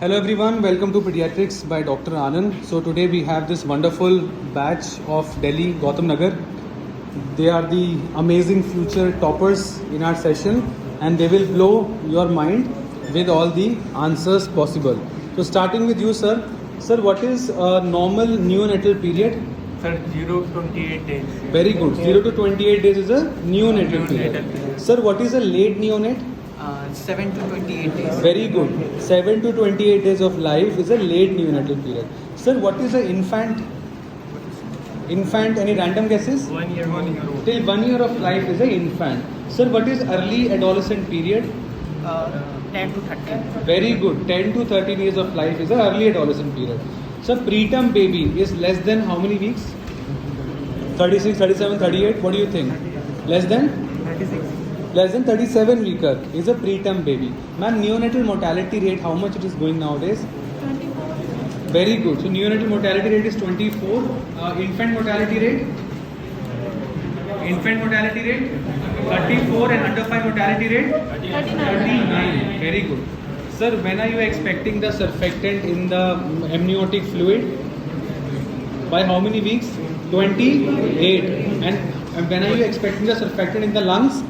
Hello everyone, welcome to Pediatrics by Dr. Anand. So today we have this wonderful batch of Delhi Gautam Nagar. They are the amazing future toppers in our session and they will blow your mind with all the answers possible. So starting with you sir. Sir, what is a normal neonatal period? Sir, 0 to 28 days. Very good. 0 to 28 days is a neonatal period. Sir, what is a late neonate? 7 to 28 days. Very good. 7 to 28 days of life is a late neonatal period. Sir, what is an infant? Infant, any random guesses? 1 year. 1 year old. Till 1 year of life is an infant. Sir, what is early adolescent period? 10 to 13. Very good. 10 to 13 years of life is an early adolescent period. Sir, preterm baby is less than how many weeks? 36, 37, 38. What do you think? Less than? 36. Less than 37 weeker is a preterm baby. Ma'am, neonatal mortality rate, how much it is going nowadays? 24. Very good. So neonatal mortality rate is 24. Infant mortality rate? Infant mortality rate? 34 and under 5 mortality rate? 39. Very good. Sir, when are you expecting the surfactant in the amniotic fluid? By how many weeks? 28. And when are you expecting the surfactant in the lungs?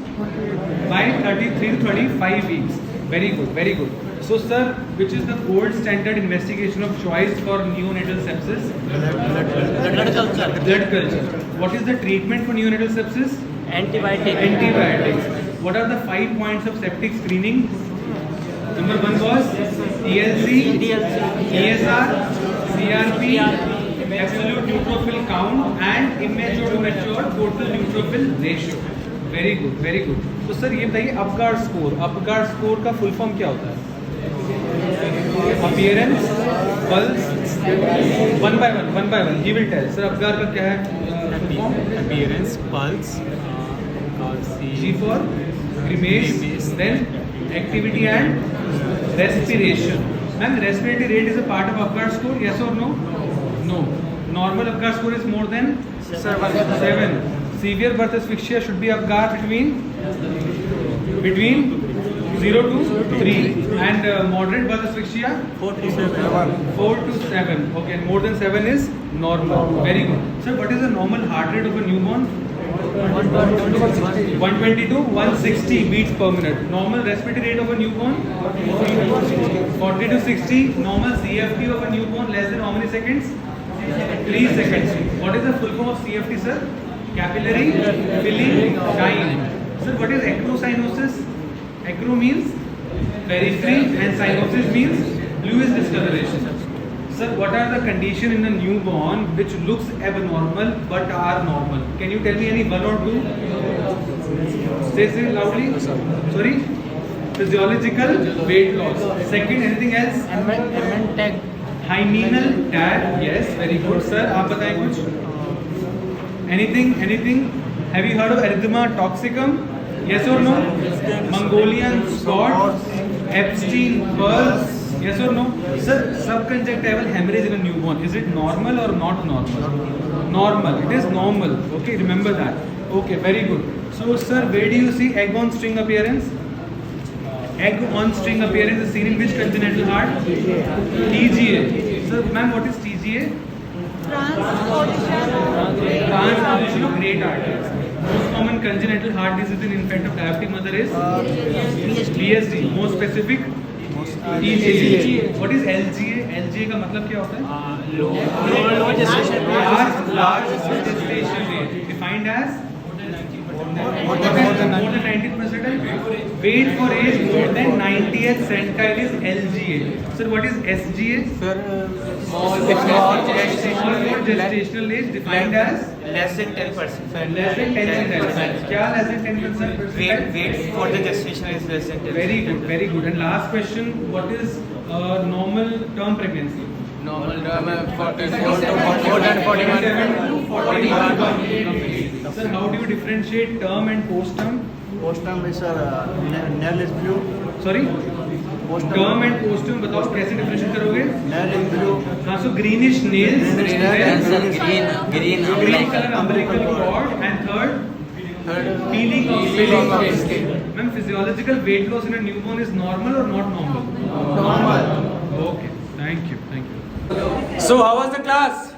By 33 to 35 weeks. Very good, very good. So sir, which is the gold standard investigation of choice for neonatal sepsis? Blood culture. Blood culture. What is the treatment for neonatal sepsis? Antibiotics. What are the 5 points of septic screening? Number 1 was ELC, ESR, CRP, absolute neutrophil count and immature to mature total neutrophil ratio. Very good, very good. तो sir ये बताइए Apgar score का full form क्या होता है? Appearance, pulse, one by one he will tell. Sir Apgar का क्या है full form? Appearance, pulse, G for grimace, then activity and respiration. Ma'am, respiratory rate is a part of Apgar score, yes or no? No. Normal Apgar score is more than 7. Severe birth asphyxia should be Apgar between 0 to 3 and moderate birth asphyxia 4 to 7. Okay, and more than 7 is normal. Very good. Sir, what is the normal heart rate of a newborn? 120 to 160 beats per minute. Normal respiratory rate of a newborn? 40 to 60. Normal CFT of a newborn less than how many seconds? 3 seconds. What is the full form of CFT, sir? Capillary filling time. Sir, what is acrocyanosis? Acro means periphery and cyanosis means Lewis discoloration. Sir, what are the conditions in a newborn which looks abnormal but are normal? Can you tell me any one or two? Say loudly. Sorry? Physiological weight loss. Second, anything else? MN tag. Hymenal tag. Yes, very good. Sir, आप बताएं कुछ? Anything? Have you heard of erythema toxicum? Yes or no? Mongolian spot, Epstein Barr. Yes or no? Sir, subconjunctival hemorrhage in a newborn, is it normal or not normal? Normal. It is normal. Okay, remember that. Okay, very good. So, sir, where do you see egg on string appearance? Egg on string appearance is seen in which congenital heart? TGA. Sir, ma'am, what is TGA? Transposition of great arteries. Most common congenital heart disease in infant of diabetic mother is BSD. More specific? EGA. What is LGA? LGA का मतलब क्या होता है? Low gestation rate. Large gestation rate. Defined as more than 90th percentile. Weight for age more than 90th centile is LGA. Sir, what is SGA? Small gestational age defined as Less than 10%. less than 10%. क्या less than 10%? Weight for the gestation is less than 10%. Very good, very good. And last question, what is normal term pregnancy? Normal term 44 to 41. Sir, how do you differentiate term and post-term? पोस्टम में sir nail blue Sorry? Term and post-term बताओ कैसे differentiate करोगे? Nail blue हाँ, so greenish nails, Green green color umbilical cord, and third peeling of skin. Ma'am, physiological weight loss in a newborn is normal or not normal? Normal Okay. So how was the class?